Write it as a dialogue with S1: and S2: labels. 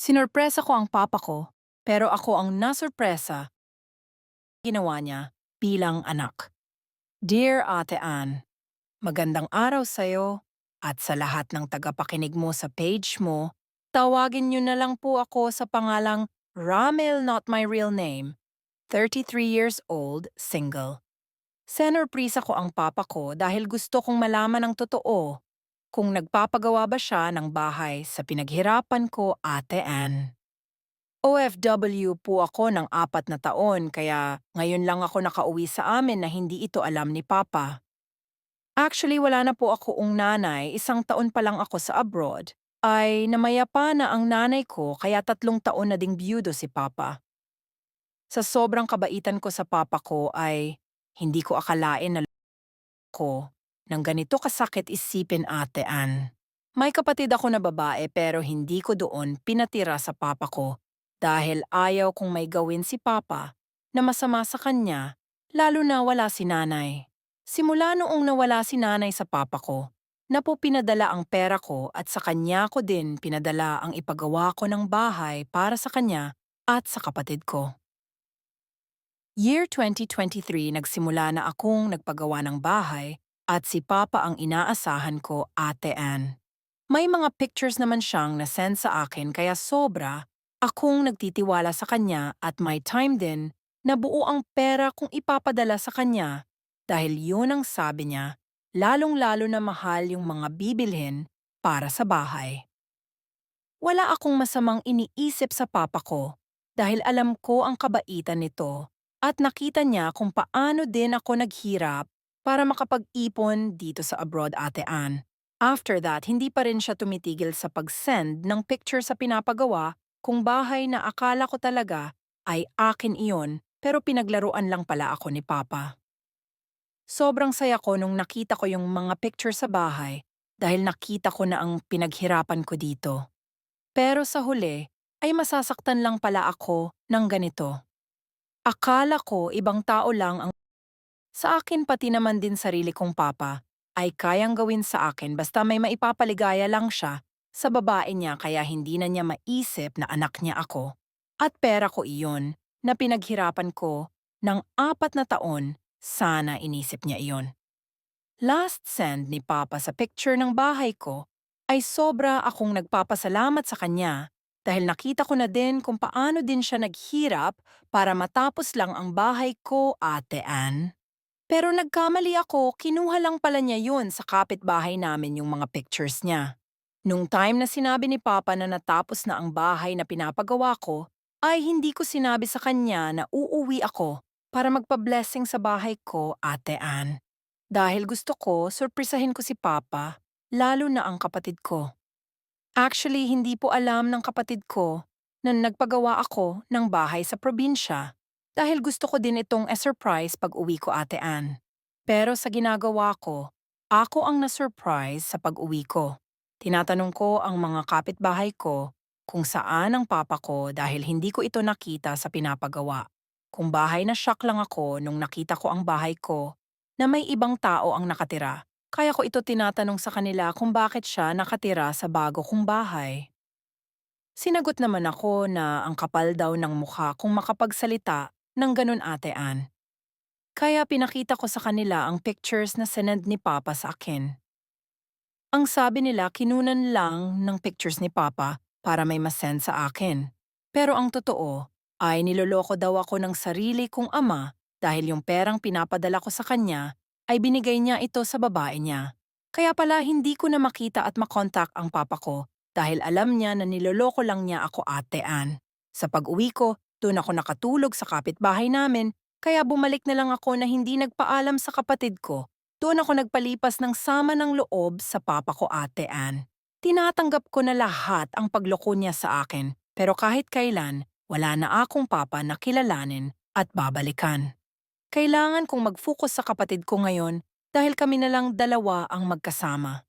S1: Sinorpresa ko ang papa ko, pero ako ang nasurpresa ginawa niya bilang anak. Dear Ate Ann, magandang araw sa'yo at sa lahat ng tagapakinig mo sa page mo, tawagin niyo na lang po ako sa pangalang Ramil not my real name, 33 years old, single. Senorprisa ko ang papa ko dahil gusto kong malaman ang totoo kung nagpapagawa ba siya ng bahay sa pinaghirapan ko, Ate Ann. OFW po ako ng 4 na taon kaya ngayon lang ako nakauwi sa amin na hindi ito alam ni Papa. Actually wala na po akoong nanay, 1 taon pa lang ako sa abroad. Ay namayapa na ang nanay ko kaya 3 taon na ding biyudo si Papa. Sa sobrang kabaitan ko sa Papa ko ay hindi ko akalain na ko ng ganito kasakit isipin, Ate Ann. May kapatid ako na babae pero hindi ko doon pinatira sa papa ko dahil ayaw kong may gawin si papa na masama sa kanya, lalo na wala si nanay. Simula noong nawala si nanay sa papa ko, na po pinadala ang pera ko at sa kanya ko din pinadala ang ipagawa ko ng bahay para sa kanya at sa kapatid ko. Year 2023 nagsimula na akong nagpagawa ng bahay at si Papa ang inaasahan ko, Ate Ann. May mga pictures naman siyang na-send sa akin kaya sobra akong nagtitiwala sa kanya at may time din na buo ang pera kung ipapadala sa kanya dahil yun ang sabi niya, lalong-lalo na mahal yung mga bibilhin para sa bahay. Wala akong masamang iniisip sa papa ko dahil alam ko ang kabaitan nito at nakita niya kung paano din ako naghirap para makapag-ipon dito sa abroad, Ate Ann. After that, hindi pa rin siya tumitigil sa pag-send ng picture sa pinapagawa kung bahay na akala ko talaga ay akin iyon pero pinaglaruan lang pala ako ni Papa. Sobrang saya ko nung nakita ko yung mga picture sa bahay dahil nakita ko na ang pinaghirapan ko dito. Pero sa huli, ay masasaktan lang pala ako ng ganito. Akala ko ibang tao lang ang sa akin pati naman din sarili kong papa ay kayang gawin sa akin basta may maipapaligaya lang siya sa babae niya kaya hindi na niya maisip na anak niya ako. At pera ko iyon na pinaghirapan ko ng 4 na taon, sana inisip niya iyon. Last send ni Papa sa picture ng bahay ko ay sobra akong nagpapasalamat sa kanya dahil nakita ko na din kung paano din siya naghirap para matapos lang ang bahay ko, Ate Ann. Pero nagkamali ako, kinuha lang pala niya yun sa kapitbahay namin yung mga pictures niya. Nung time na sinabi ni Papa na natapos na ang bahay na pinapagawa ko, ay hindi ko sinabi sa kanya na uuwi ako para magpa-blessing sa bahay ko, Ate Ann. Dahil gusto ko, surprisahin ko si Papa, lalo na ang kapatid ko. Actually, hindi po alam ng kapatid ko na nagpagawa ako ng bahay sa probinsya dahil gusto ko din itong surprise pag uwi ko, Ate Ann. Pero sa ginagawa ko, ako ang na-surprise sa pag-uwi ko. Tinatanong ko ang mga kapitbahay ko kung saan ang papa ko dahil hindi ko ito nakita sa pinapagawa. Kung bahay na shock lang ako nung nakita ko ang bahay ko na may ibang tao ang nakatira. Kaya ko ito tinatanong sa kanila kung bakit siya nakatira sa bago kong bahay. Sinagot naman ako na ang kapal daw ng mukha kung makapagsalita ng ganun, Ate Ann. Kaya pinakita ko sa kanila ang pictures na sinend ni Papa sa akin. Ang sabi nila kinunan lang ng pictures ni Papa para may masend sa akin. Pero ang totoo ay niloloko daw ako ng sarili kong ama dahil yung perang pinapadala ko sa kanya ay binigay niya ito sa babae niya. Kaya pala hindi ko na makita at makontak ang papa ko dahil alam niya na niloloko lang niya ako, Ate Ann. Sa pag-uwi ko, doon ako nakatulog sa kapitbahay namin kaya bumalik na lang ako na hindi nagpaalam sa kapatid ko. Doon ako nagpalipas ng sama ng loob sa papa ko, Ate Ann. Tinatanggap ko na lahat ang pagloko niya sa akin, pero kahit kailan, wala na akong papa na kilalanin at babalikan. Kailangan kong mag-focus sa kapatid ko ngayon dahil kami na lang dalawa ang magkasama.